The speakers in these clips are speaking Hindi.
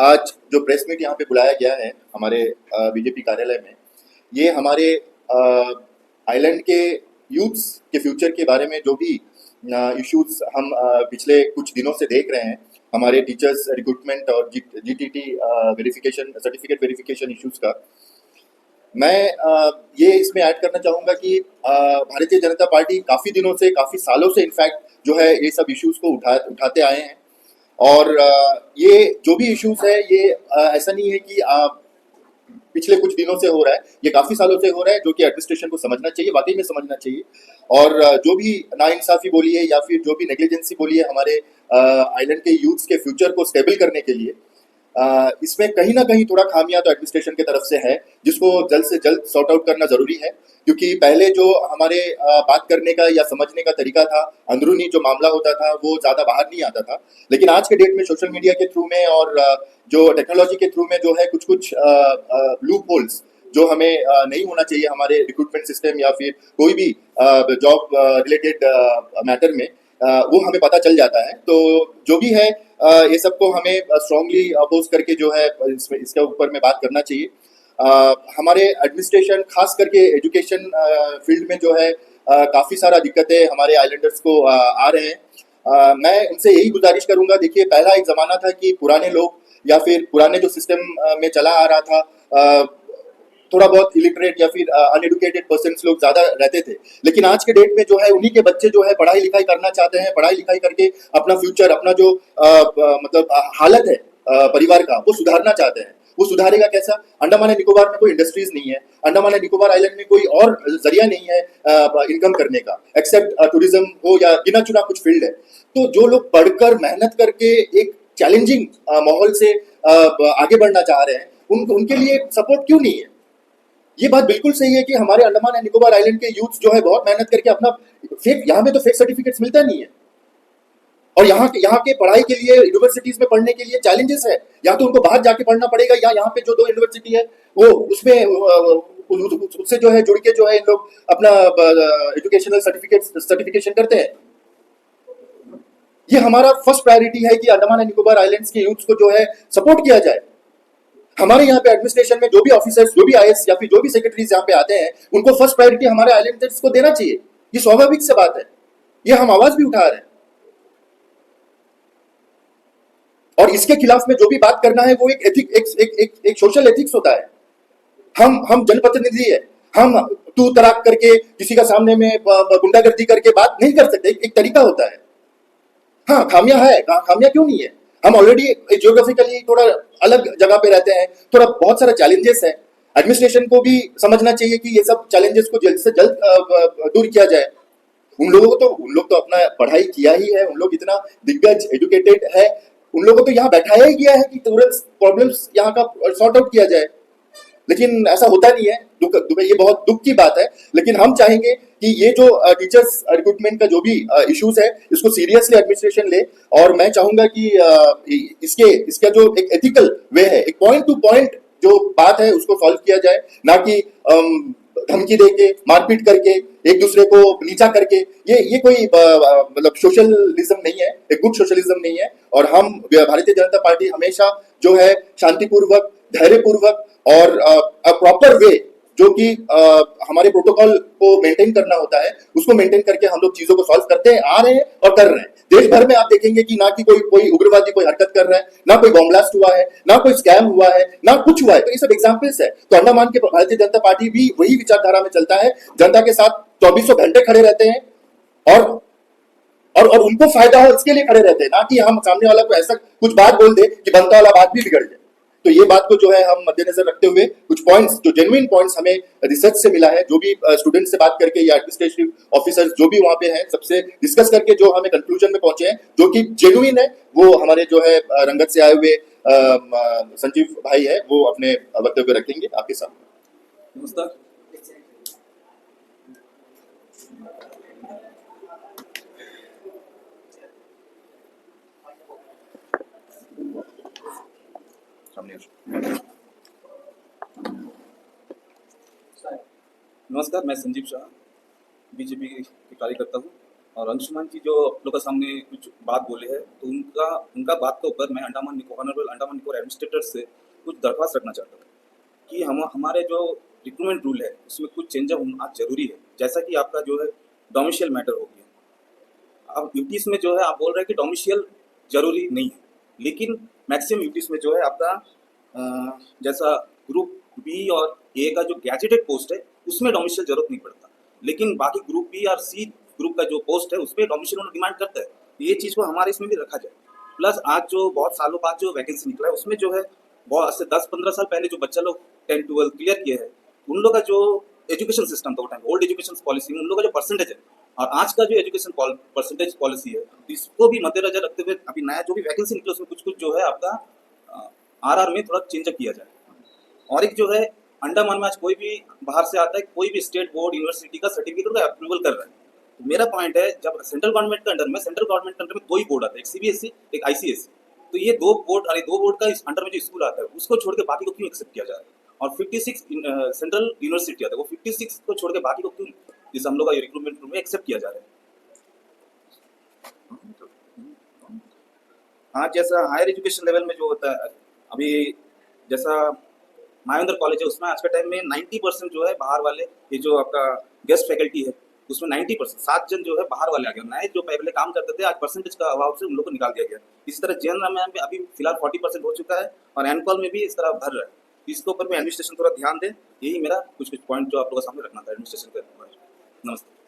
आज जो प्रेस मीट यहाँ पे बुलाया गया है हमारे बीजेपी कार्यालय में, ये हमारे आइलैंड के यूथ्स के फ्यूचर के बारे में जो भी इश्यूज हम पिछले कुछ दिनों से देख रहे हैं, हमारे टीचर्स रिक्रूटमेंट और GTT verification certificate verification issues का, मैं ये इसमें ऐड करना चाहूँगा कि भारतीय जनता पार्टी काफ़ी दिनों से, काफ़ी सालों से इनफैक्ट जो है ये सब इश्यूज को उठाते आए हैं। और ये जो भी इश्यूज है ये ऐसा नहीं है कि पिछले कुछ दिनों से हो रहा है, ये काफ़ी सालों से हो रहा है, जो कि एडमिनिस्ट्रेशन को समझना चाहिए, वाकई में समझना चाहिए। और जो भी नाइंसाफ़ी बोली है या फिर जो भी नेग्लिजेंसी बोली है हमारे आइलैंड के यूथ्स के फ्यूचर को स्टेबल करने के लिए, इसमें कहीं ना कहीं थोड़ा खामियां तो एडमिनिस्ट्रेशन की तरफ से है, जिसको जल्द से जल्द सॉर्ट आउट करना ज़रूरी है। क्योंकि पहले जो हमारे बात करने का या समझने का तरीका था, अंदरूनी जो मामला होता था वो ज़्यादा बाहर नहीं आता था, लेकिन आज के डेट में सोशल मीडिया के थ्रू में और जो टेक्नोलॉजी के थ्रू में जो है कुछ लूप होल्स जो हमें नहीं होना चाहिए हमारे रिक्रूटमेंट सिस्टम या फिर कोई भी जॉब रिलेटेड मैटर में, वो हमें पता चल जाता है। तो जो भी है ये सबको हमें स्ट्रांगली अपोज करके जो है इसके ऊपर में बात करना चाहिए। हमारे एडमिनिस्ट्रेशन खास करके एजुकेशन फील्ड में जो है काफ़ी सारा दिक्कतें हमारे आइलैंडर्स को आ रहे हैं। मैं उनसे यही गुजारिश करूंगा, देखिए पहला एक ज़माना था कि पुराने लोग या फिर पुराने जो सिस्टम में चला आ रहा था, थोड़ा बहुत इलिटरेट या फिर अनएडुकेटेड पर्सन्स लोग ज़्यादा रहते थे, लेकिन आज के डेट में जो है उन्हीं के बच्चे जो है पढ़ाई लिखाई करना चाहते हैं, पढ़ाई लिखाई करके अपना फ्यूचर, अपना जो मतलब हालत है परिवार का, वो सुधारना चाहते हैं। वो सुधारेगा कैसा? अंडमान एंड निकोबार में कोई इंडस्ट्रीज नहीं है, अंडमान एंड निकोबार आइलैंड में कोई और जरिया नहीं है इनकम करने का, एक्सेप्ट टूरिज्म हो या गिना चुना कुछ फील्ड है। तो जो लोग पढ़कर मेहनत करके एक चैलेंजिंग माहौल से आगे बढ़ना चाह रहे हैं, उनके लिए सपोर्ट क्यों नहीं है? ये बात बिल्कुल सही है कि हमारे अंडमान एंड निकोबार आइलैंड के यूथ जो है बहुत मेहनत करके अपना फेक, यहाँ में तो फेक सर्टिफिकेट्स मिलता नहीं है, और यहाँ के पढ़ाई के लिए यूनिवर्सिटीज में पढ़ने के लिए चैलेंजेस है। या तो उनको बाहर जाके पढ़ना पड़ेगा, या यहाँ पे जो 2 यूनिवर्सिटी है वो उसमें उससे जो है जुड़ के जो है इन लोग अपना एजुकेशनल सर्टिफिकेशन करते हैं। ये हमारा फर्स्ट प्रायोरिटी है कि अंडमान एंड निकोबार आइलैंड्स के यूथ को जो है सपोर्ट किया जाए। हमारे यहाँ पे एडमिनिस्ट्रेशन में जो भी ऑफिसर्स, जो भी आईएएस या फिर जो भी सेक्रेटरीज यहाँ पे आते हैं, उनको फर्स्ट प्रायोरिटी हमारे आइलैंडर्स को देना चाहिए। ये स्वाभाविक से बात है, ये हम आवाज भी उठा रहे हैं। और इसके खिलाफ में जो भी बात करना है वो एक सोशल एथिक्स होता है। हम जनप्रतिनिधि है, हम तू तराक करके किसी का सामने में गुंडागर्दी करके बात नहीं कर सकते, एक तरीका होता है। हाँ, खामियां है, खामियां क्यों नहीं है? हम ऑलरेडी जियोग्राफिकली थोड़ा अलग जगह पे रहते हैं, थोड़ा बहुत सारा चैलेंजेस है। एडमिनिस्ट्रेशन को भी समझना चाहिए कि ये सब चैलेंजेस को जल्द से जल्द दूर किया जाए। उन लोग तो अपना पढ़ाई किया ही है, उन लोग इतना दिग्गज एजुकेटेड है, उन लोगों को तो यहाँ बैठाया ही गया है कि तुरंत प्रॉब्लम्स यहाँ का सॉर्ट आउट किया जाए, लेकिन ऐसा होता नहीं है। ये बहुत दुख की बात है। लेकिन हम चाहेंगे कि ये जो टीचर्स रिक्रूटमेंट का जो भी इश्यूज है, इसको सीरियसली एडमिनिस्ट्रेशन ले। और मैं चाहूंगा कि इसका जो एक एथिकल वे है, एक पॉइंट टू पॉइंट जो बात है उसको सॉल्व किया जाए, ना कि धमकी देके, मारपीट करके, एक दूसरे को नीचा करके। ये कोई मतलब सोशलिज्म नहीं है, एक गुड सोशलिज्म नहीं है। और हम भारतीय जनता पार्टी हमेशा जो है शांतिपूर्वक, धैर्यपूर्वक और प्रॉपर वे, जो कि हमारे प्रोटोकॉल को मेंटेन करना होता है, उसको मेंटेन करके हम लोग चीजों को सॉल्व करते हैं, आ रहे हैं और कर रहे हैं। देश भर में आप देखेंगे कि ना कि कोई उग्रवादी कोई हरकत कर रहा है, ना कोई बॉम्ब ब्लास्ट हुआ है, ना कोई स्कैम हुआ है, ना कुछ हुआ है। तो ये सब एग्जाम्पल्स है। तो अंडमान के भारतीय जनता पार्टी भी वही विचारधारा में चलता है, जनता के साथ 2400 घंटे खड़े रहते हैं और उनको फायदा हो इसके लिए खड़े रहते हैं, ना कि हम सामने वाला को ऐसा कुछ बात बोल दे कि बनता वाला बात भी बिगड़ जाए। तो ये बात को जो है हम मद्देनजर रखते हुए कुछ पॉइंट्स, जो जेन्युइन पॉइंट्स हमें रिसर्च से मिला है, जो भी स्टूडेंट से बात करके या एडमिनिस्ट्रेटिव ऑफिसर्स जो भी वहाँ पे हैं, सबसे डिस्कस करके जो हमें कंक्लूजन में पहुंचे हैं, जो कि जेन्युइन है, वो हमारे जो है रंगत से आए हुए संजीव भाई है, वो अपने वक्तव्य रखेंगे आपके सामने। नमस्कार। नमस्कार, मैं संजीव शाह बीजेपी के कार्यकर्ता हूँ। और अंशुमान जी जो आप लोग के सामने कुछ बात बोले हैं, तो उनका उनका बात के ऊपर मैं ऑनरेबल अंडमान निकोबार एडमिनिस्ट्रेटर से कुछ दरख्वास्त रखना चाहता हूँ कि हम हमारे जो रिक्रूटमेंट रूल है उसमें कुछ चेंज होना जरूरी है। जैसा कि आपका जो है डोमिशियल मैटर हो गया, अब यूटीज में जो है आप बोल रहे हैं कि डोमिशियल जरूरी नहीं है, लेकिन मैक्सिमम यूटीज में जो है आपका जैसा ग्रुप बी और ए का जो गैजेटेड पोस्ट है उसमें डोमिशियल जरूरत नहीं पड़ता, लेकिन बाकी ग्रुप बी और सी ग्रुप का जो पोस्ट है उसमें डोमिशियल उन्होंने डिमांड करता है। तो ये चीज़ को हमारे इसमें भी रखा जाए। प्लस आज जो बहुत सालों बाद जो वैकेंसी निकला है उसमें जो है बहुत से 10-15 साल पहले जो बच्चा लोग 10-12 क्लियर किए हैं उन लोग का जो एजुकेशन सिस्टम था, ओल्ड एजुकेशन पॉलिसी में उन लोगों का जो परसेंटेज है और आज का जो एजुकेशन परसेंटेज पॉलिसी है इसको भी मद्देनजर रखते हुए अभी नया जो भी वैकेंसी निकले उसमें कुछ कुछ जो है आपका आरआर में थोड़ा चेंज किया जाए। और एक जो है अंडमान में आज कोई भी बाहर से आता है, कोई भी स्टेट बोर्ड यूनिवर्सिटी का सर्टिफिकेट का अप्रूवल कर रहा है। तो मेरा पॉइंट है जब सेंट्रल गवर्नमेंट के अंडर में दो ही बोर्ड आता है, एक सीबीएसई एक आईसीएसई। तो ये दो बोर्ड का इस अंडर में जो स्कूल आता है उसको छोड़ के बाकी को क्यों एक्सेप्ट किया जा रहा है? और 56 सेंट्रल यूनिवर्सिटी आता है, वो 56 को छोड़ के बाकी को क्यों जिस हम लोग का रिक्रूटमेंट में एक्सेप्ट किया जा रहा है? हाँ, जैसा हायर एजुकेशन लेवल में जो होता है अभी, जैसा मायावंदर कॉलेज है उसमें आज के टाइम में 90% जो है बाहर वाले, ये जो आपका गेस्ट फैकल्टी है उसमें 90% 7 जन जो है बाहर वाले आ गए। नए जो पहले काम करते थे आज परसेंटेज का अभाव से उन लोग को निकाल दिया गया। इसी तरह जैन में अभी फिलहाल 40% हो चुका है और एनकॉल में भी इस तरह भर रहा है। इसके ऊपर भी एडमिनिस्ट्रेशन थोड़ा ध्यान दे। यही मेरा कुछ कुछ पॉइंट जो आप लोगों के सामने रखना था एडमिनिस्ट्रेशन के ऊपर। नमस्ते।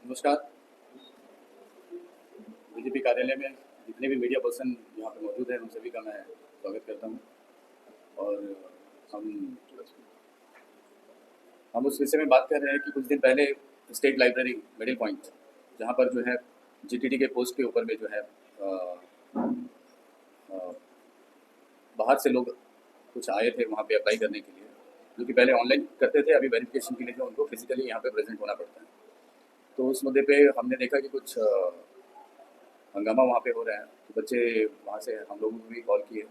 नमस्कार। बीजेपी कार्यालय में जितने भी मीडिया पर्सन यहाँ पे मौजूद हैं उन सभी का मैं स्वागत करता हूँ। और हम उस विषय में बात कर रहे हैं कि कुछ दिन पहले स्टेट लाइब्रेरी मिडिल पॉइंट, जहाँ पर जो है जीटीटी के पोस्ट के ऊपर में जो है बाहर से लोग कुछ आए थे वहाँ पे अप्लाई करने के लिए, जो कि पहले ऑनलाइन करते थे, अभी वेरिफिकेशन के लिए जो उनको फिजिकली यहाँ पे प्रेजेंट होना पड़ता है। तो उस मुद्दे पे हमने देखा कि कुछ हंगामा वहाँ पे हो रहा है। तो बच्चे वहाँ से हम लोगों को भी कॉल किए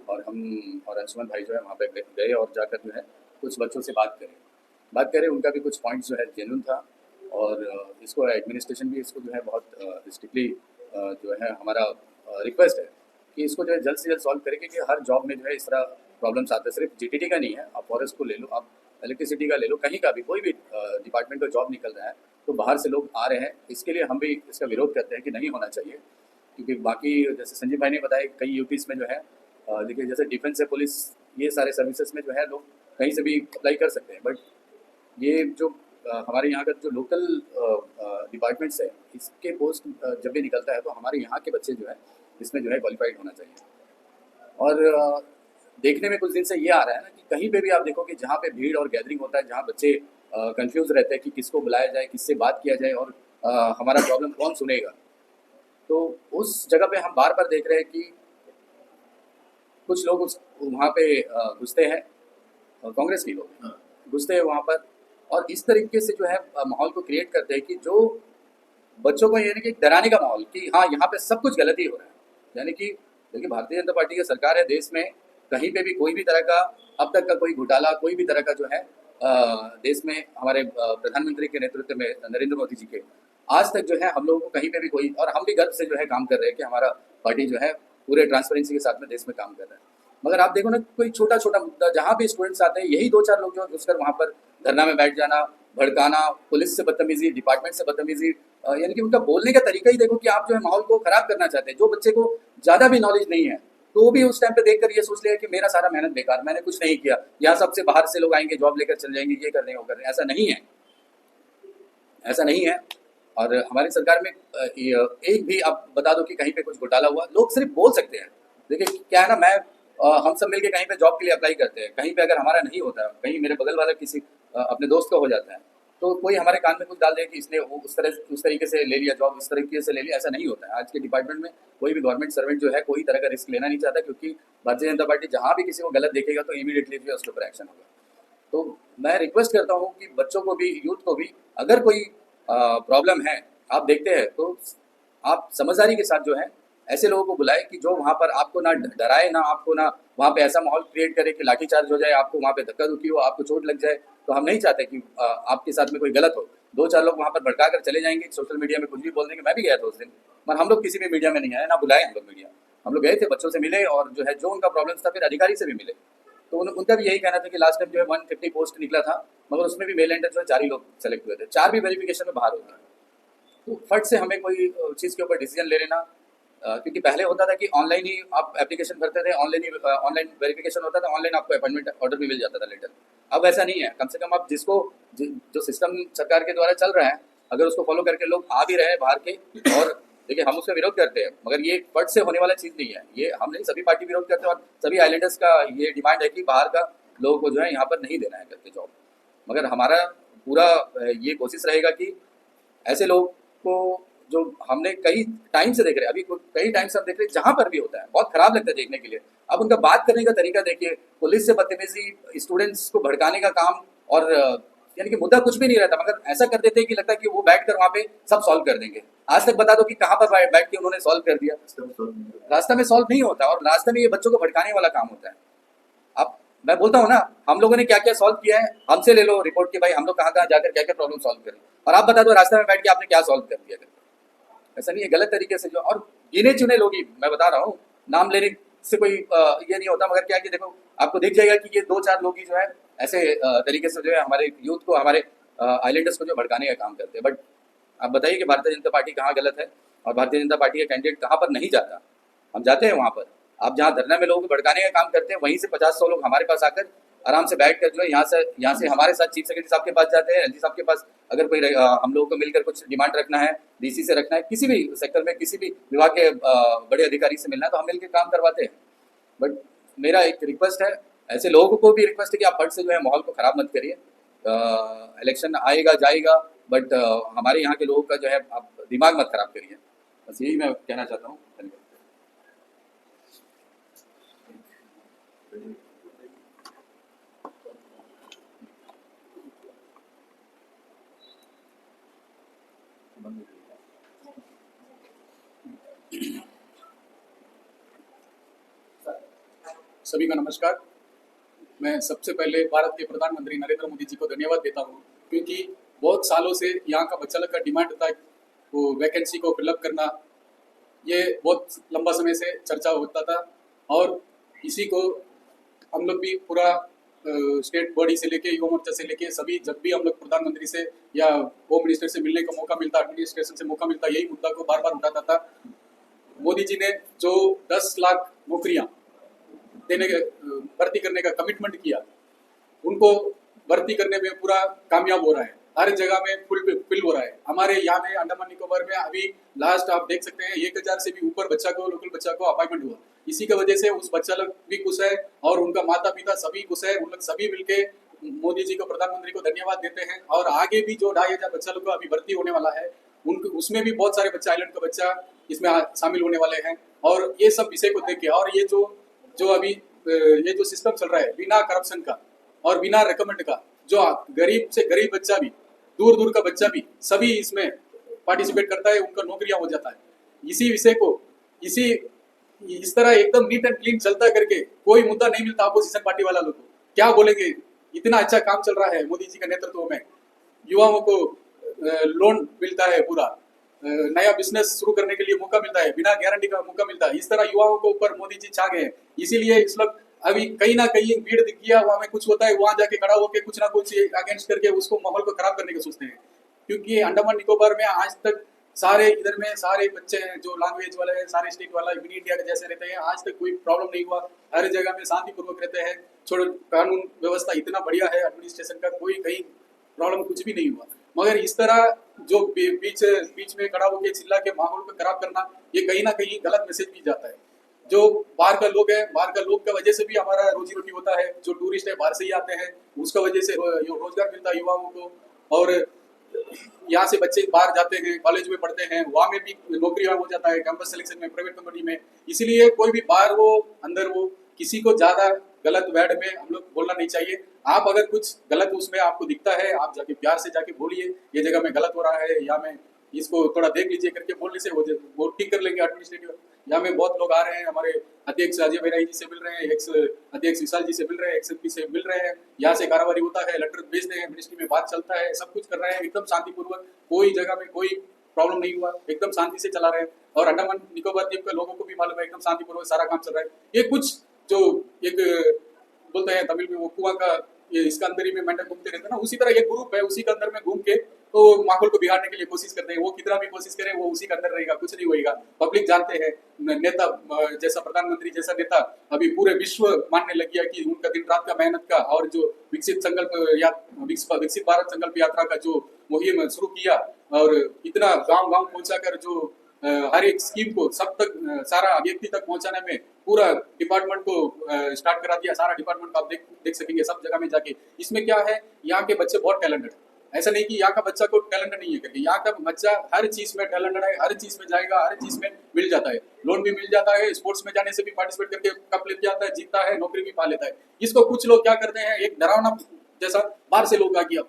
और हम और अंशुमन भाई जो है वहाँ पे गए और जाकर जो है कुछ बच्चों से बात करें। उनका भी कुछ पॉइंट्स जो है जेन्युइन था और इसको एडमिनिस्ट्रेशन भी इसको जो है बहुत स्ट्रिक्टली जो है हमारा रिक्वेस्ट है कि इसको जो है जल्द से जल्द सॉल्व करेंगे कि हर जॉब में जो है इस तरह प्रॉब्लम्स आते हैं। सिर्फ जीटीटी का नहीं है, आप फॉरेस्ट को ले लो, आप इलेक्ट्रिसिटी का ले लो, कहीं का भी कोई भी डिपार्टमेंट का जॉब निकल रहा है तो बाहर से लोग आ रहे हैं। इसके लिए हम भी इसका विरोध करते हैं कि नहीं होना चाहिए, क्योंकि बाकी जैसे संजीव भाई ने बताया कई यूपीज़ में जो है देखिए जैसे डिफेंस है, पुलिस, ये सारे सर्विसेज में जो है लोग कहीं से भी अप्लाई कर सकते हैं। बट ये जो हमारे यहाँ का जो लोकल डिपार्टमेंट्स है इसके पोस्ट जब भी निकलता है तो हमारे यहाँ के बच्चे जो है इसमें जो है क्वालिफाइड होना चाहिए। और देखने में कुछ दिन से ये आ रहा है ना कि कहीं पे भी आप देखो कि जहाँ पे भीड़ और गैदरिंग होता है, जहाँ बच्चे कंफ्यूज रहते हैं कि किसको बुलाया जाए, किससे बात किया जाए और हमारा प्रॉब्लम कौन सुनेगा, तो उस जगह पे हम बार बार देख रहे हैं कि कुछ लोग उस वहाँ पे घुसते हैं, कांग्रेस के लोग घुसते हैं वहाँ पर और इस तरीके से जो है माहौल को क्रिएट करते हैं कि जो बच्चों को यानी कि डराने का माहौल कि हाँ यहाँ पे सब कुछ गलत ही हो रहा है। यानी कि देखिए भारतीय जनता पार्टी की सरकार है देश में, कहीं पे भी कोई भी तरह का अब तक का कोई घोटाला, कोई भी तरह का जो है देश में हमारे प्रधानमंत्री के नेतृत्व में नरेंद्र मोदी जी के आज तक जो है हम लोगों को कहीं पे भी कोई, और हम भी गर्व से जो है काम कर रहे हैं कि हमारा पार्टी जो है पूरे ट्रांसपेरेंसी के साथ में देश में काम कर रहा है। मगर आप देखो ना कोई छोटा छोटा मुद्दा जहाँ भी स्टूडेंट्स आते हैं यही 2-4 लोग जो घुसकर वहाँ पर धरना में बैठ जाना, भड़काना, पुलिस से बदतमीजी, डिपार्टमेंट से बदतमीजी, यानी कि उनका बोलने का तरीका ही देखो कि आप जो है माहौल को खराब करना चाहते हैं। जो बच्चे को ज़्यादा भी नॉलेज नहीं है तो वो भी उस टाइम पे देखकर ये सोच लिया कि मेरा सारा मेहनत बेकार, मैंने कुछ नहीं किया, यहाँ सबसे बाहर से लोग आएंगे, जॉब लेकर चल जाएंगे, ये कर रहे हैं, वो कर रहे हैं। ऐसा नहीं है, ऐसा नहीं है। और हमारी सरकार में एक भी आप बता दो कि कहीं पे कुछ घोटाला हुआ, लोग सिर्फ बोल सकते हैं। देखिए क्या है ना, हम सब मिलके कहीं पे जॉब के लिए अप्लाई करते हैं, कहीं पे अगर हमारा नहीं होता, कहीं मेरे बगल वाला किसी अपने दोस्त का हो जाता है तो कोई हमारे कान में कुछ डाल दे कि इसने वो उस तरीके से ले लिया जॉब, इस तरीके से ले लिया, ऐसा नहीं होता है। आज के डिपार्टमेंट में कोई भी गवर्नमेंट सर्वेंट जो है कोई तरह का रिस्क लेना नहीं चाहता, क्योंकि भारतीय जनता पार्टी जहाँ भी किसी को गलत देखेगा तो इमीडिएटली जो है उसके ऊपर एक्शन होगा। तो मैं रिक्वेस्ट करता हूँ कि बच्चों को भी, यूथ को भी, अगर कोई प्रॉब्लम है आप देखते हैं तो आप समझदारी के साथ जो है ऐसे लोगों को बुलाए कि जो वहाँ पर आपको ना डराए, ना आपको ना वहाँ पे ऐसा माहौल क्रिएट करे कि लाठीचार्ज हो जाए, आपको वहाँ पे धक्का दुखी हो, आपको चोट लग जाए। तो हम नहीं चाहते कि आपके साथ में कोई गलत हो। दो चार लोग वहाँ पर भड़का कर चले जाएंगे, सोशल मीडिया में कुछ भी बोल देंगे। मैं भी गया था उस दिन, मगर हम लोग किसी भी मीडिया में नहीं आए, ना बुलाए हम लोग मीडिया। हम लोग गए थे, बच्चों से मिले और जो है जो उनका प्रॉब्लम था फिर अधिकारी से भी मिले। तो उनका भी यही कहना था कि लास्ट टाइम जो है 150 पोस्ट निकला था, मगर उसमें भी मेल एंडर जो है 4 ही लोग सेलेक्ट हुए थे, 4 भी वेरिफिकेशन में बाहर हो गए। तो फट से हमें कोई चीज़ के ऊपर डिसीजन ले लेना, क्योंकि पहले होता था कि ऑनलाइन ही आप एप्लीकेशन भरते थे, ऑनलाइन वेरिफिकेशन होता था, ऑनलाइन आपको अपॉइंटमेंट ऑर्डर भी मिल जाता था लेटर। अब ऐसा नहीं है। कम से कम आप जो सिस्टम सरकार के द्वारा चल रहा है, अगर उसको फॉलो करके लोग आ भी रहे हैं बाहर के, और देखिए हम उसका विरोध करते हैं, मगर ये फट से होने वाला चीज़ नहीं है। ये हम नहीं, सभी पार्टी विरोध करते हैं और सभी आइलैंडर्स का ये डिमांड है कि बाहर का लोगों को जो है यहाँ पर नहीं देना है करके जॉब। मगर हमारा पूरा ये कोशिश रहेगा कि ऐसे लोग को, जो हमने कई टाइम से देख रहे हैं, अभी कई टाइम से हम देख रहे हैं, जहाँ पर भी होता है बहुत खराब लगता है देखने के लिए। अब उनका बात करने का तरीका देखिए, पुलिस से बदतमीजी, स्टूडेंट्स को भड़काने का काम, और यानी कि मुद्दा कुछ भी नहीं रहता, मगर ऐसा कर देते हैं कि लगता है कि वो बैठ कर वहाँ पे सब सॉल्व कर देंगे। आज तक बता दो कि कहाँ पर बैठ के उन्होंने सॉल्व कर दिया। रास्ता में सॉल्व नहीं होता, और रास्ते में ये बच्चों को भड़काने वाला काम होता है। अब मैं बोलता हूँ ना, हम लोगों ने क्या क्या सॉल्व किया है, हमसे ले लो रिपोर्ट कि भाई हम लोग कहाँ कहाँ जाकर क्या क्या प्रॉब्लम सॉल्व करें, और आप बता दो रास्ते में बैठ के आपने क्या सॉल्व कर दिया। ऐसा नहीं है, गलत तरीके से जो, और गिने चुने लोग ही, मैं बता रहा हूँ, नाम लेने से कोई ये नहीं होता, मगर क्या कि देखो आपको दिख जाएगा कि ये 2-4 लोग ही जो है ऐसे तरीके से जो है हमारे यूथ को, हमारे आइलैंडर्स को जो भड़काने का काम करते हैं। बट आप बताइए कि भारतीय जनता पार्टी कहाँ गलत है, और भारतीय जनता पार्टी का कैंडिडेट कहाँ पर नहीं जाता। हम जाते हैं वहाँ पर। आप जहाँ धरना में लोगों को भड़काने का काम करते हैं, वहीं से 50-100 लोग हमारे पास आकर आराम से बैठ कर जो है यहाँ से हमारे साथ चीफ सेक्रेटरी साहब के पास जाते हैं, एलजी साहब के पास। अगर कोई हम लोगों को मिलकर कुछ डिमांड रखना है, डीसी से रखना है, किसी भी सेक्टर में किसी भी विभाग के बड़े अधिकारी से मिलना है, तो हम मिलकर काम करवाते हैं। बट मेरा एक रिक्वेस्ट है, ऐसे लोगों को भी रिक्वेस्ट है कि आप फट से जो है माहौल को ख़राब मत करिए। इलेक्शन आएगा जाएगा, बट हमारे यहाँ के लोगों का जो है आप दिमाग मत खराब करिए। बस यही मैं कहना चाहता हूँ। धन्यवाद। सभी का नमस्कार। मैं सबसे पहले भारत के प्रधानमंत्री नरेंद्र मोदी जी को धन्यवाद देता हूँ, क्योंकि बहुत सालों से यहाँ का बच्चा लोग का डिमांड था वो वैकेंसी को फिलअप करना। ये बहुत लंबा समय से चर्चा होता था, और इसी को हम लोग भी पूरा स्टेट बॉडी से लेके युवा मोर्चा से लेके सभी, जब भी हम लोग प्रधानमंत्री से या होम मिनिस्टर से मिलने का मौका मिलता, एडमिनिस्ट्रेशन से मौका मिलता, यही मुद्दा को बार बार उठाता था। मोदी जी ने जो 10 लाख नौकरियाँ देने के, भर्ती करने का कमिटमेंट किया, उनको भर्ती करने में पूरा कामयाब हो रहा है। हर जगह में फुल हो रहा है। हमारे यहाँ में अंडमान निकोबार में अभी लास्ट आप देख सकते हैं 1000 से भी ऊपर बच्चा को, लोकल बच्चा को अपॉइंटमेंट हुआ। इसी की वजह से उस बच्चा लोग भी खुश है और उनका माता पिता सभी खुश है। उन लोग सभी मिलके मोदी जी को, प्रधानमंत्री को धन्यवाद देते हैं। और आगे भी जो 2500 बच्चा लोग को अभी भर्ती होने वाला है, उनको उसमें भी बहुत सारे बच्चा, आइलैंड का बच्चा इसमें शामिल होने वाले हैं। और ये सब विषय को देख के, और ये जो अभी ये जो सिस्टम चल रहा है बिना करप्शन का और बिना रिकमेंड का, जो गरीब से गरीब बच्चा भी, दूर दूर का बच्चा भी, सभी इसमें पार्टिसिपेट करता है, उनका नौकरियां हो जाता है। इसी विषय को इस तरह एकदम नीट एंड क्लीन चलता करके कोई मुद्दा नहीं मिलता अपोजिशन पार्टी वाला लोग को। क्या बोलेंगे, इतना अच्छा काम चल रहा है मोदी जी के नेतृत्व में। युवाओं को लोन मिलता है, पूरा नया बिजनेस शुरू करने के लिए मौका मिलता है, बिना गारंटी का मौका मिलता है। इस तरह युवाओं के ऊपर मोदी जी छा गए हैं। इसीलिए इस लोग अभी कहीं ना कहीं भीड़ दिख गया, वहां में कुछ होता है, वहां जाके खड़ा होकर कुछ ना कुछ अगेंस्ट करके उसको माहौल को खराब करने का सोचते हैं। क्योंकि अंडमान निकोबार में आज तक सारे इधर में सारे बच्चे हैं जो लैंग्वेज वाले हैं, सारे स्टेट वाला मिनी इंडिया के जैसे रहते हैं। आज तक कोई प्रॉब्लम नहीं हुआ, हर जगह में शांतिपूर्वक रहते हैं। छोड़ो, कानून व्यवस्था इतना बढ़िया है, एडमिनिस्ट्रेशन का कोई कहीं प्रॉब्लम कुछ भी नहीं हुआ। मगर इस तरह जो बीच में खड़ा होकर चिल्ला के माहौल को खराब करना, ये कहीं ना कहीं गलत मैसेज भी जाता है। जो बाहर का लोग है, बाहर का लोग का वजह से भी हमारा रोजी रोटी होता है। जो टूरिस्ट है बाहर से ही आते हैं, उसका वजह से रोजगार मिलता है युवाओं को। और यहाँ से बच्चे बाहर जाते हैं, कॉलेज में पढ़ते हैं, वहाँ में भी नौकरी हो जाता है, कैंपस सिलेक्शन में, प्राइवेट कंपनी में। इसीलिए कोई भी बाहर हो अंदर हो, किसी को ज्यादा गलत वर्ड में हम लोग बोलना नहीं चाहिए। आप अगर कुछ गलत उसमें आपको दिखता है, आप जाके प्यार से जाके बोलिए, ये जगह में गलत हो रहा है या मैं इसको थोड़ा देख लीजिए करके बोलने से वो ठीक कर लेंगे एडमिनिस्ट्रेटिव। यहाँ में बहुत लोग आ रहे हैं, हमारे अध्यक्ष अजय भाई जी से मिल रहे हैं, एक्स अध्यक्ष विशाल जी से मिल रहे हैं, एक्स एमपी से मिल रहे हैं, यहाँ से कारोबारी होता है, लेटर भेजते हैं, मिनिस्ट्री में बात चलता है, सब कुछ कर रहे हैं एकदम शांतिपूर्वक, कोई जगह में कोई प्रॉब्लम नहीं हुआ, एकदम शांति से चला रहे हैं। और अंडमान निकोबार द्वीप के लोगों को भी मालूम है एकदम शांतिपूर्वक सारा काम चल रहा है। ये कुछ जो एक बोलते हैं तमिल में वो कुआं का ये इसका अंदर ही में मेंढक घूमते रहते हैं ना, उसी तरह ये ग्रुप है, उसी के अंदर में घूम के तो माहौल को बिगाड़ने के लिए कोशिश करते हैं। वो कितना भी कोशिश करे वो उसी के अंदर रहेगा, कुछ नहीं होएगा। पब्लिक जानते हैं नेता जैसा प्रधानमंत्री जैसा नेता अभी पूरे विश्व मानने लग गया कि उनका दिन रात का मेहनत का और जो विकसित भारत संकल्प यात्रा का जो मुहिम शुरू किया और इतना गांव गांव पहुंचा कर जो हर एक स्कीम को सब तक सारा व्यक्ति तक पहुंचाने में पूरा डिपार्टमेंट को स्टार्ट करा दिया। सारा डिपार्टमेंट को आप देख सकेंगे सब जगह में जाके। इसमें क्या है, यहाँ के बच्चे बहुत टैलेंटेड है, ऐसा नहीं कि यहाँ का बच्चा को टैलेंट नहीं है करके, यहाँ का बच्चा हर चीज में टैलेंटेड है, हर चीज में जाएगा, हर चीज में मिल जाता है, लोन भी मिल जाता है, स्पोर्ट्स में जाने से भी पार्टिसिपेट करके कप लेके आता है, जीतता है, नौकरी भी पा लेता है। इसको कुछ लोग क्या करते हैं, एक डरावना जैसा बाहर से लोग आ गया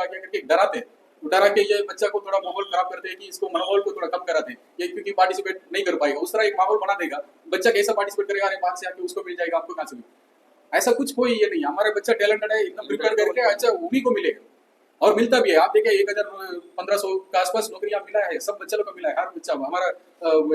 करके डराते हैं, डरा के ये बच्चा को थोड़ा माहौल खराब करते हैं कि इसको माहौल को थोड़ा कम कराते हैं, ये क्योंकि पार्टिसिपेट नहीं कर पाएगा, उस तरह एक माहौल बना देगा, बच्चा कैसा पार्टिसिपेट करेगा, अरे बाहर से आके उसको मिल जाएगा, आपको कहाँ से मिलेगा। ऐसा कुछ कोई ये नहीं, हमारा बच्चा टैलेंटेड है, एकदम प्रिपेयर करके अच्छा उन्हीं को मिलेगा और मिलता भी है। आप देखिए 1500 के आसपास नौकरियां मिला है, सब बच्चा लोग को मिला है, हर बच्चा। हमारा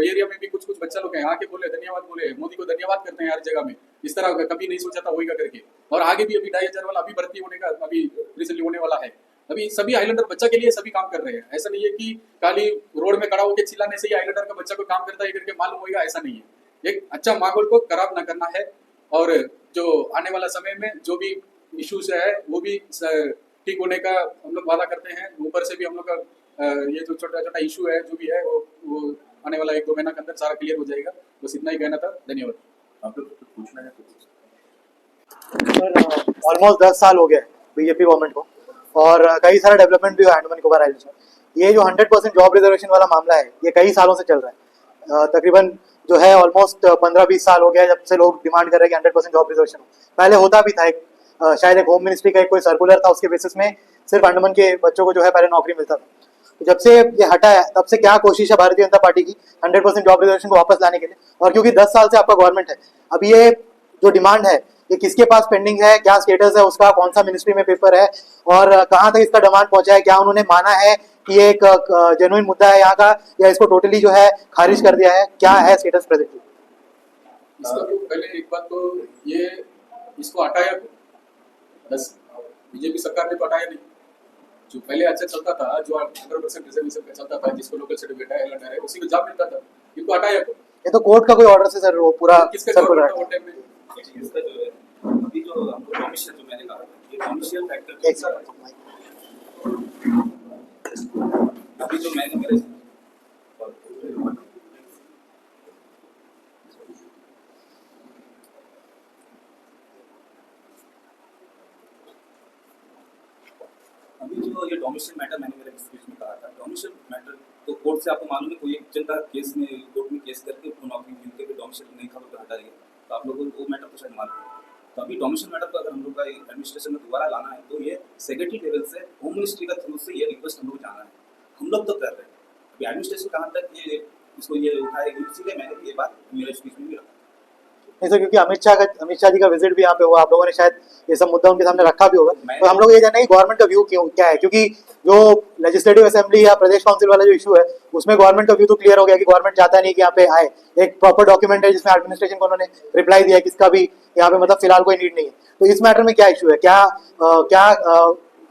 एरिया में भी कुछ बच्चा लोग हैं, आके बोले धन्यवाद, बोले मोदी को धन्यवाद करते हैं हर जगह में, इस तरह कभी नहीं सोचा था होएगा करके। और आगे भी अभी 2500 वाला अभी भर्ती होने का अभी रिसेंटली होने वाला है। अभी सभी आइलैंडर बच्चा के लिए सभी काम कर रहे हैं, ऐसा नहीं है कि खाली रोड में खड़ा होकर चिल्लाने से ही आइलैंडर का बच्चा को काम करता है करके मालूम होगा, ऐसा नहीं है। एक अच्छा माहौल को खराब ना करना है और जो आने वाला समय में जो भी इश्यूज है वो भी ठीक होने का हम लोग वादा करते हैं। ऊपर से भी हम लोग का ये जो छोटा छोटा इशू है जो भी है वो आने वाला 1-2 महीना के अंदर सारा क्लियर हो जाएगा। बस इतना ही कहना था, धन्यवाद। आप लोग कुछ पूछना है? सर ऑलमोस्ट 10 साल हो गए बीजेपी गवर्नमेंट को और कई सारा डेवलपमेंट भी हुआ अंडमान निकोबार आइलैंड्स में। ये जो 100% जॉब रिजर्वेशन वाला मामला है ये कई सालों से चल रहा है, तकरीबन जो है ऑलमोस्ट 15-20 साल हो गया जब से लोग डिमांड कर रहे हैं कि 100% जॉब रिजर्वेशन हो। पहले होता भी था, एक शायद एक होम मिनिस्ट्री का कोई सर्कुलर था, उसके बेसिस में सिर्फ अंडमान के बच्चों को जो है पहले नौकरी मिलता था। तो जब से ये हटा है तब से क्या कोशिश है भारतीय जनता पार्टी की 100% जॉब रिजर्वेशन को वापस लाने के लिए? और क्योंकि 10 साल से आपका गवर्नमेंट है, अब ये जो डिमांड है ये किसके पास पेंडिंग है, क्या स्टेटस है उसका, कौन सा मिनिस्ट्री में पेपर है और कहाँ तक इसका डिमांड पहुंचा है? क्या उन्होंने माना है कि ये एक जेन्युइन मुद्दा है यहाँ का या इसको टोटली जो है खारिज कर दिया है? क्या है स्टेटस प्रेजेंटली? इसका तो पहले एक बात तो ये इसको हटाया, बस बीजेपी सरकार ने तो हटाया नहीं। जो पहले अच्छा चलता था, जो 100% रिजर्वेशन का चलता था, जिसको लोकल सर्टिफिकेट है एलएनआर है, उसी को जॉब मिलता था, इनको हटाया। ये तो कोर्ट का कोई ऑर्डर से सर वो पूरा सर्कुलर है। इसका जो है अभी जो हमको कमीशन जो मैंने कहा ये कमर्शियल फैक्टर एक सर अभी जो मैंने मेरे अभी जो ये डोमिशियल मैटर मैंने मेरे स्पीच में कहा था, डोमिशियल मैटर तो कोर्ट से आपको मालूम है कोई एक जन का केस में कोर्ट में केस करके उसको नौकरी मिलते हुए डोमिशियल नहीं था तो हटा दिया, तो आप लोगों को वो मैटर तो शायद मालूम है। तो अभी डोमिशियल मैटर को अगर हम लोग का एडमिनिस्ट्रेशन में दोबारा लाना है तो ये सेक्रेटरी लेवल से होम मिनिस्ट्री का थ्रू से ये रिक्वेस्ट हम लोग जाना है, हम लोग तो कर रहे हैं। अभी एडमिनिस्ट्रेशन कहाँ तक ये इसको ये उठाएगी, इसीलिए मैंने ये बात मेरे स्पीच में भी रखा। नहीं सर, क्योंकि अमित शाह जी का विजिट भी यहाँ पे हुआ, आप लोगों ने शायद ये सब मुद्दा उनके सामने रखा भी होगा, तो हम लोग ये जानना है कि गवर्नमेंट का व्यू क्या है, क्योंकि जो लेजिस्लेटिव असेंबली या प्रदेश काउंसिल वाला जो इशू है उसमें गवर्नमेंट का व्यू तो क्लियर हो गया कि गवर्नमेंट चाहता नहीं कि यहाँ पे आए। एक प्रॉपर डॉक्यूमेंट है जिसमें एडमिनिस्ट्रेशन को उन्होंने रिप्लाई दिया कि इसका भी यहाँ पे मतलब फिलहाल कोई नीड नहीं है। तो इस मैटर में क्या इशू है? क्या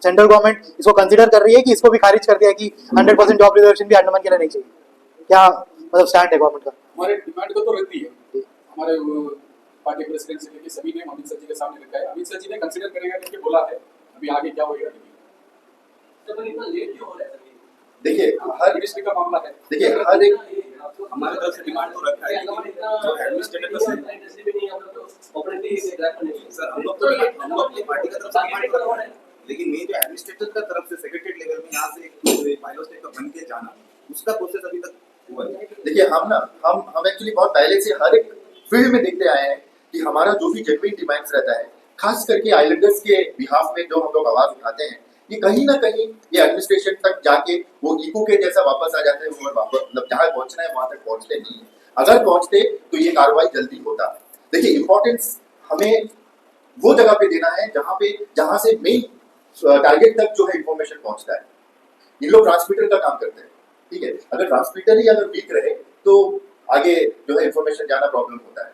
सेंट्रल गवर्नमेंट इसको कंसिडर कर रही है कि इसको भी खारिज कर दिया कि 100% जॉब रिजर्वेशन भी अंडमान के लिए नहीं चाहिए? क्या मतलब स्टैंड है गवर्नमेंट का? हमारे डिमांड को तो रहती है, हमारे पार्टी प्रेसिडेंट से लेकर सभी ने अमित शाह जी के सामने रखा है। अमित शाह जी ने कंसीडर करेगा करके बोला है, अभी आगे क्या होगा देखिए हर मिनिस्ट्री का मामला है। देखिए हर एक हमारे तरफ से डिमांड तो रखा है, जो एडमिनिस्ट्रेटिव सर हम लोग तो पार्टी का तरफ से डिमांड कर रहे हैं, लेकिन मैं जो एडमिनिस्ट्रेटर का तरफ से सेक्रेटरी लेवल में यहाँ से पायलट स्टेट का बन के जाना, उसका प्रोसेस अभी तक हुआ नहीं। देखिए हम एक्चुअली बहुत पहले से हर एक फील्ड में देखते आए हैं कि हमारा जो भी जेन्युइन डिमांड्स रहता है, खास करके आइलैंडर्स के बिहाफ में जो हम लोग आवाज उठाते हैं, ये कहीं ना कहीं ये एडमिनिस्ट्रेशन तक जाके वो इको के जैसा वापस आ जाते हैं, और वापस मतलब जहाँ पहुंचना है वहां तक पहुंचते नहीं है। अगर पहुंचते तो ये कार्रवाई जल्दी होता है। देखिए इंपॉर्टेंस हमें वो जगह पे देना है जहाँ से मेन टारगेट तक जो है इंफॉर्मेशन पहुंचता है। इन लोग ट्रांसमीटर का काम करते हैं, ठीक है। अगर ट्रांसमीटर ही अगर वीक रहे तो आगे जो है इंफॉर्मेशन जाना प्रॉब्लम होता है।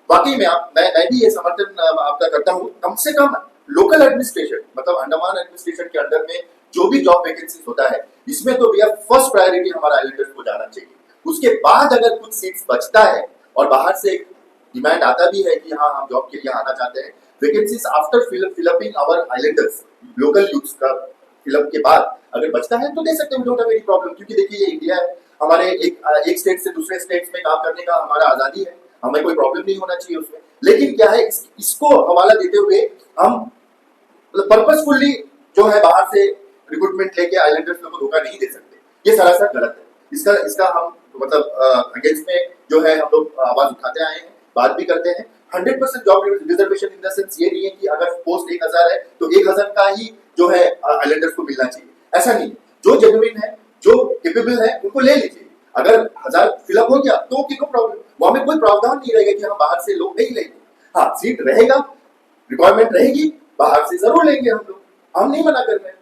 वाकई में मैं भी ये समर्थन आपका करता हूँ, कम से कम लोकल एडमिनिस्ट्रेशन मतलब अंडमान एडमिनिस्ट्रेशन के अंडर में जो भी जॉब वैकेंसीज होता है, इसमें तो भैया फर्स्ट प्रायोरिटी हमारा आइलैंडर्स को जाना चाहिए। उसके बाद अगर कुछ सीट्स बचता है और बाहर से एक डिमांड आता भी है कि हाँ हम जॉब के लिए आना चाहते हैं, vacancies after filling up our islanders local youths का फिलअप के बाद अगर बचता है तो दे सकते हैं, we don't have any problem. क्योंकि देखिए ये इंडिया है, हमारे एक स्टेट से दूसरे स्टेट में काम करने का हमारा आजादी है, हमें कोई प्रॉब्लम नहीं होना चाहिए उसमें। लेकिन क्या है इसको हवाला देते हुए हम मतलब पर्पसफुली जो है बाहर से रिक्रूटमेंट लेके आइलैंडर्स को धोखा नहीं दे सकते, ये सरासर गलत है। इसका हम मतलब अगेंस्ट में जो है हम लोग आवाज उठाते आए हैं, बात भी करते हैं। 100% job reservation in the sense ये नहीं है कि अगर पोस्ट 1000 है तो 1000 का ही जो है आइलैंडर्स को मिलना चाहिए, ऐसा नहीं है। जो जेन्युइन है, जो कैपेबल है, उनको ले लीजिए। अगर 1000 फिलअप हो गया तो नो प्रॉब्लम, वहां में कोई प्रावधान नहीं रहेगा कि हम बाहर से लोग नहीं लेंगे। हाँ सीट रहेगा, रिक्वायरमेंट रहेगी, बाहर से जरूर लेंगे हम लोग, हम नहीं मना कर रहे हैं।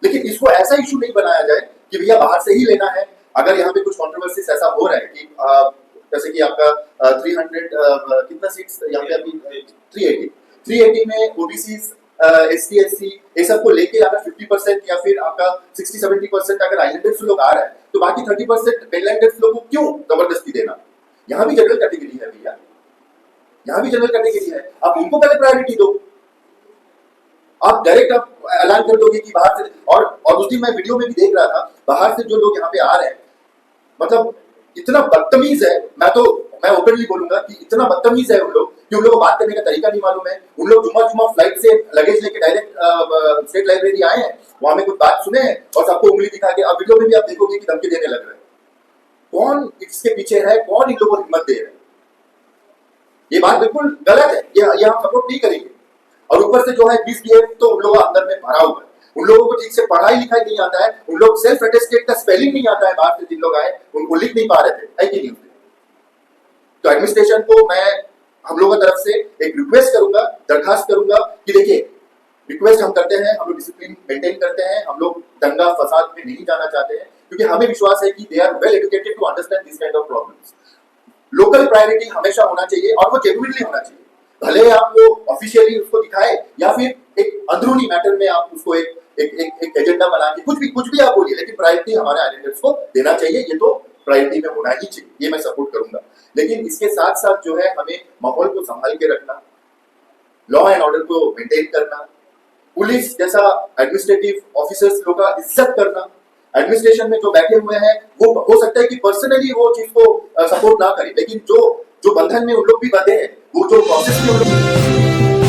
लेकिन इसको ऐसा इशू नहीं बनाया जाए कि भैया बाहर से ही लेना है। अगर यहाँ पे कुछ कॉन्ट्रोवर्सीज ऐसा हो रहा है कि जैसे कि आपका 300 कितना सीट्स यहाँ पे अभी 380 में ओबीसीज एसटी एससी ये सब को लेके अगर 50% या फिर आपका 60-70% अगर आइलैंडर्स लोग आ रहा है तो बाकी 30% मेनलैंडर्स लोग को क्यों जबरदस्ती देना? यहाँ भी जनरल कैटेगरी है भैया, यहाँ भी जनरल कैटेगरी है, आप उनको पहले प्रायोरिटी दो। आप डायरेक्ट आप ऐलान कर दोगे कि बाहर से, और उस दिन मैं वीडियो में भी देख रहा था, बाहर से जो लोग यहाँ पे आ रहे हैं मतलब इतना बदतमीज है। मैं ओपनली बोलूंगा कि इतना बदतमीज है उन लोग कि उन लोगों को बात करने का तरीका नहीं मालूम है। उन लोग जुम्मा फ्लाइट से लगेज लेके डायरेक्ट स्टेट लाइब्रेरी आए हैं, वहां में कुछ बात सुने हैं और सबको उंगली दिखा के, अब वीडियो में भी आप देखोगे कि धमकी देने लग रहे हैं। कौन इसके पीछे है, कौन इन लोगों को हिम्मत दे रहा है? ये बात बिल्कुल गलत है, ये हम सपोर्ट नहीं करेंगे। और ऊपर से जो है मिसबिहेव तो उन लोगों अंदर में भरा हुआ है। उन लोगों को ठीक से पढ़ाई लिखाई नहीं आता है, उन लोग सेल्फ अटेस्टेड का स्पेलिंग नहीं आता है, बाहर से जिन लोग आए उनको लिख नहीं पा रहे थे, है कि नहीं? तो एडमिनिस्ट्रेशन को मैं हम लोगों की तरफ से एक रिक्वेस्ट करूंगा, दरखास्त करूंगा कि देखिए रिक्वेस्ट हम करते हैं, हम लोग डिसिप्लिन मेंटेन करते हैं, हम लोग दंगा फसाद में नहीं जाना चाहते हैं, क्योंकि हमें विश्वास है कि they are well educated to understand this kind of problems. Local priority हमेशा होना चाहिए और वो जेन्युइनली होना चाहिए, भले आप वो ऑफिशियली उसको दिखाए या फिर एक अंदरूनी मैटर में आप उसको एक एजेंडा बना के कुछ भी आप बोलिए, लेकिन प्रायोरिटी हमारे आइलैंडर्स को देना चाहिए। ये तो प्रायोरिटी में होना ही चाहिए, ये मैं सपोर्ट करूंगा। लेकिन इसके साथ साथ जो है हमें माहौल को संभाल के रखना, लॉ एंड ऑर्डर को मेंटेन करना, पुलिस जैसा एडमिनिस्ट्रेटिव ऑफिसर्स लोग का इज्जत करना। एडमिनिस्ट्रेशन में जो बैठे हुए हैं वो हो सकता है कि पर्सनली वो चीज को सपोर्ट ना करें, लेकिन जो बंधन में उन लोग भी बंधे हैं, वो जो प्रोसेस में उन लोग